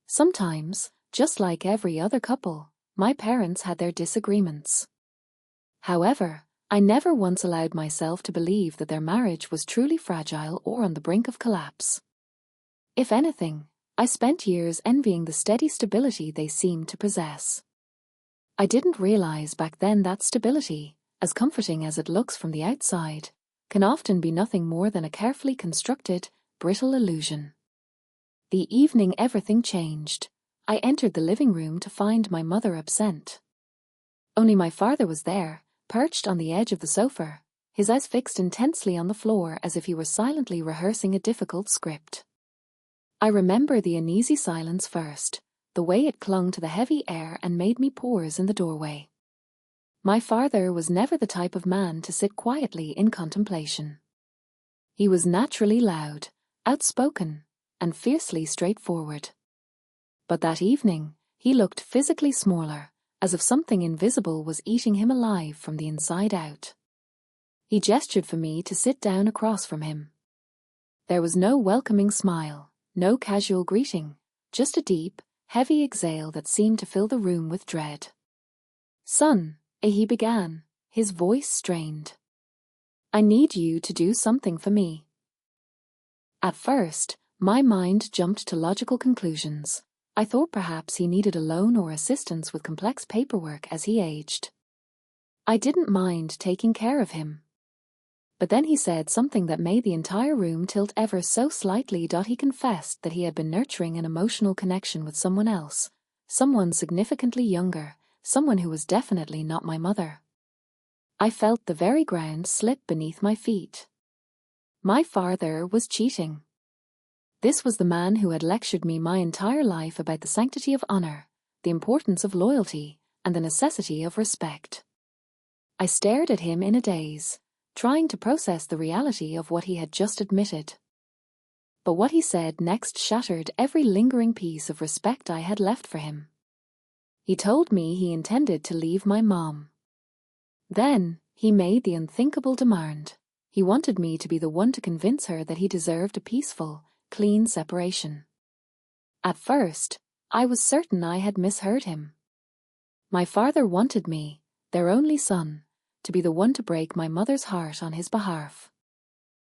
Sometimes, just like every other couple, my parents had their disagreements. However, I never once allowed myself to believe that their marriage was truly fragile or on the brink of collapse. If anything, I spent years envying the steady stability they seemed to possess. I didn't realize back then that stability, as comforting as it looks from the outside, can often be nothing more than a carefully constructed, brittle illusion. The evening everything changed. I entered the living room to find my mother absent. Only my father was there, perched on the edge of the sofa, his eyes fixed intensely on the floor as if he were silently rehearsing a difficult script. I remember the uneasy silence first, the way it clung to the heavy air and made me pause in the doorway. My father was never the type of man to sit quietly in contemplation. He was naturally loud, outspoken, and fiercely straightforward. But that evening, he looked physically smaller, as if something invisible was eating him alive from the inside out. He gestured for me to sit down across from him. There was no welcoming smile, no casual greeting, just a deep, heavy exhale that seemed to fill the room with dread. "Son," he began, his voice strained. "I need you to do something for me." At first, my mind jumped to logical conclusions. I thought perhaps he needed a loan or assistance with complex paperwork as he aged. I didn't mind taking care of him. But then he said something that made the entire room tilt ever so slightly. He confessed that he had been nurturing an emotional connection with someone else, someone significantly younger, someone who was definitely not my mother. I felt the very ground slip beneath my feet. My father was cheating. This was the man who had lectured me my entire life about the sanctity of honor, the importance of loyalty, and the necessity of respect. I stared at him in a daze, trying to process the reality of what he had just admitted. But what he said next shattered every lingering piece of respect I had left for him. He told me he intended to leave my mom. Then, he made the unthinkable demand. He wanted me to be the one to convince her that he deserved a peaceful, clean separation. At first, I was certain I had misheard him. My father wanted me, their only son, to be the one to break my mother's heart on his behalf.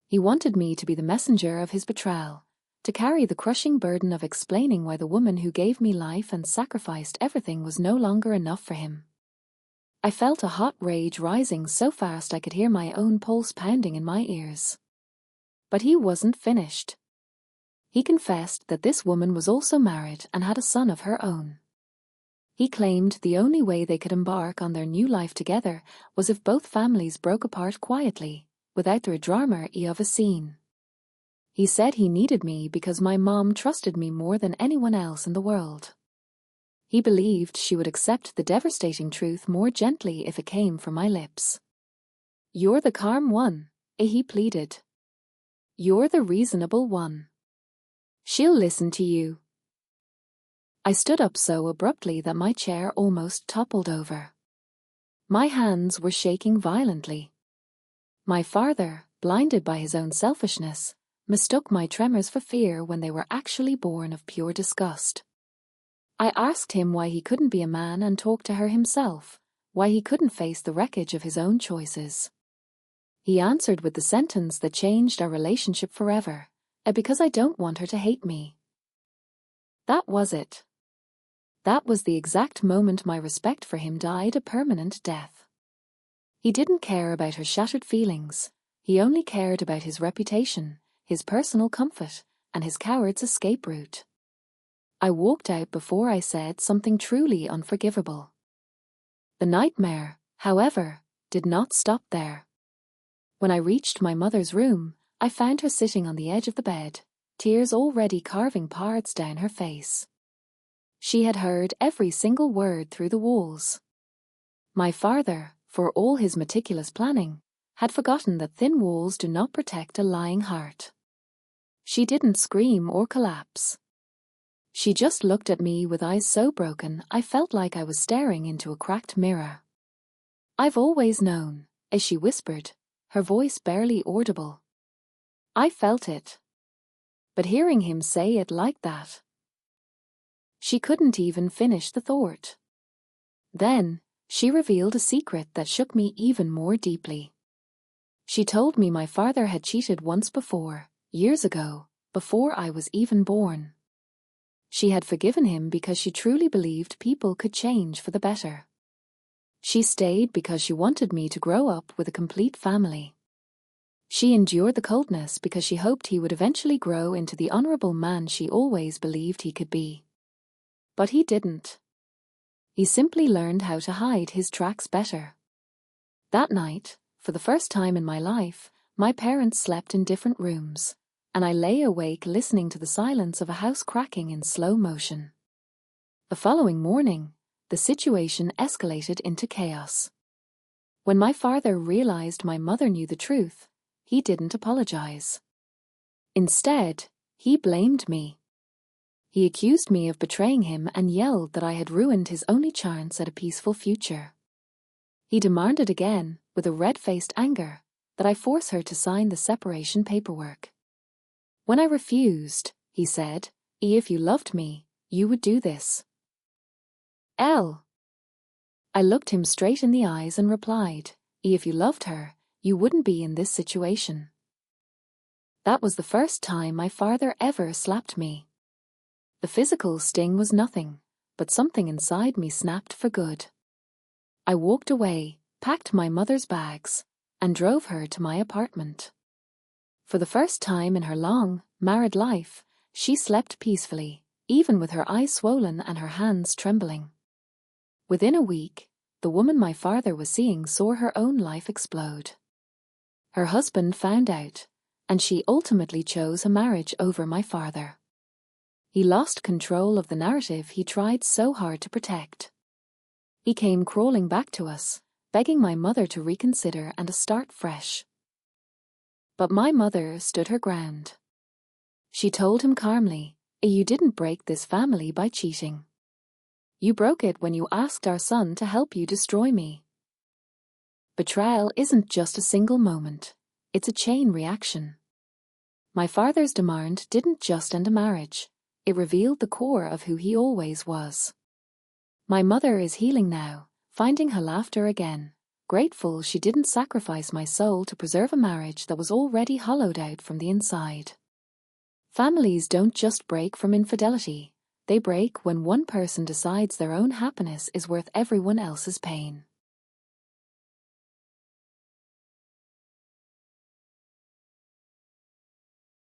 He wanted me to be the messenger of his betrayal, to carry the crushing burden of explaining why the woman who gave me life and sacrificed everything was no longer enough for him. I felt a hot rage rising so fast I could hear my own pulse pounding in my ears. But he wasn't finished. He confessed that this woman was also married and had a son of her own. He claimed the only way they could embark on their new life together was if both families broke apart quietly, without the drama of a scene. He said he needed me because my mom trusted me more than anyone else in the world. He believed she would accept the devastating truth more gently if it came from my lips. "You're the calm one," he pleaded. "You're the reasonable one. She'll listen to you." I stood up so abruptly that my chair almost toppled over. My hands were shaking violently. My father, blinded by his own selfishness, mistook my tremors for fear when they were actually born of pure disgust. I asked him why he couldn't be a man and talk to her himself, why he couldn't face the wreckage of his own choices. He answered with the sentence that changed our relationship forever, "Because I don't want her to hate me." That was it. That was the exact moment my respect for him died a permanent death. He didn't care about her shattered feelings. He only cared about his reputation, his personal comfort, and his coward's escape route. I walked out before I said something truly unforgivable. The nightmare, however, did not stop there. When I reached my mother's room, I found her sitting on the edge of the bed, tears already carving paths down her face. She had heard every single word through the walls. My father, for all his meticulous planning, had forgotten that thin walls do not protect a lying heart. She didn't scream or collapse. She just looked at me with eyes so broken I felt like I was staring into a cracked mirror. "I've always known," as she whispered, her voice barely audible. I felt it. But hearing him say it like that, She couldn't even finish the thought. Then, she revealed a secret that shook me even more deeply. She told me my father had cheated once before, years ago, before I was even born. She had forgiven him because she truly believed people could change for the better. She stayed because she wanted me to grow up with a complete family. She endured the coldness because she hoped he would eventually grow into the honorable man she always believed he could be. But he didn't. He simply learned how to hide his tracks better. That night, for the first time in my life, my parents slept in different rooms, and I lay awake listening to the silence of a house cracking in slow motion. The following morning, the situation escalated into chaos. When my father realized my mother knew the truth, he didn't apologize. Instead, he blamed me. He accused me of betraying him and yelled that I had ruined his only chance at a peaceful future. He demanded again, with a red-faced anger, that I force her to sign the separation paperwork. When I refused, he said, "If you loved me, you would do this." I looked him straight in the eyes and replied, "If you loved her, you wouldn't be in this situation." That was the first time my father ever slapped me. The physical sting was nothing, but something inside me snapped for good. I walked away, packed my mother's bags, and drove her to my apartment. For the first time in her long, married life, she slept peacefully, even with her eyes swollen and her hands trembling. Within a week, the woman my father was seeing saw her own life explode. Her husband found out, and she ultimately chose a marriage over my father. He lost control of the narrative he tried so hard to protect. He came crawling back to us, begging my mother to reconsider and to start fresh. But my mother stood her ground. She told him calmly, "You didn't break this family by cheating. You broke it when you asked our son to help you destroy me." Betrayal isn't just a single moment, it's a chain reaction. My father's demand didn't just end a marriage, it revealed the core of who he always was. My mother is healing now, finding her laughter again, grateful she didn't sacrifice my soul to preserve a marriage that was already hollowed out from the inside. Families don't just break from infidelity, they break when one person decides their own happiness is worth everyone else's pain.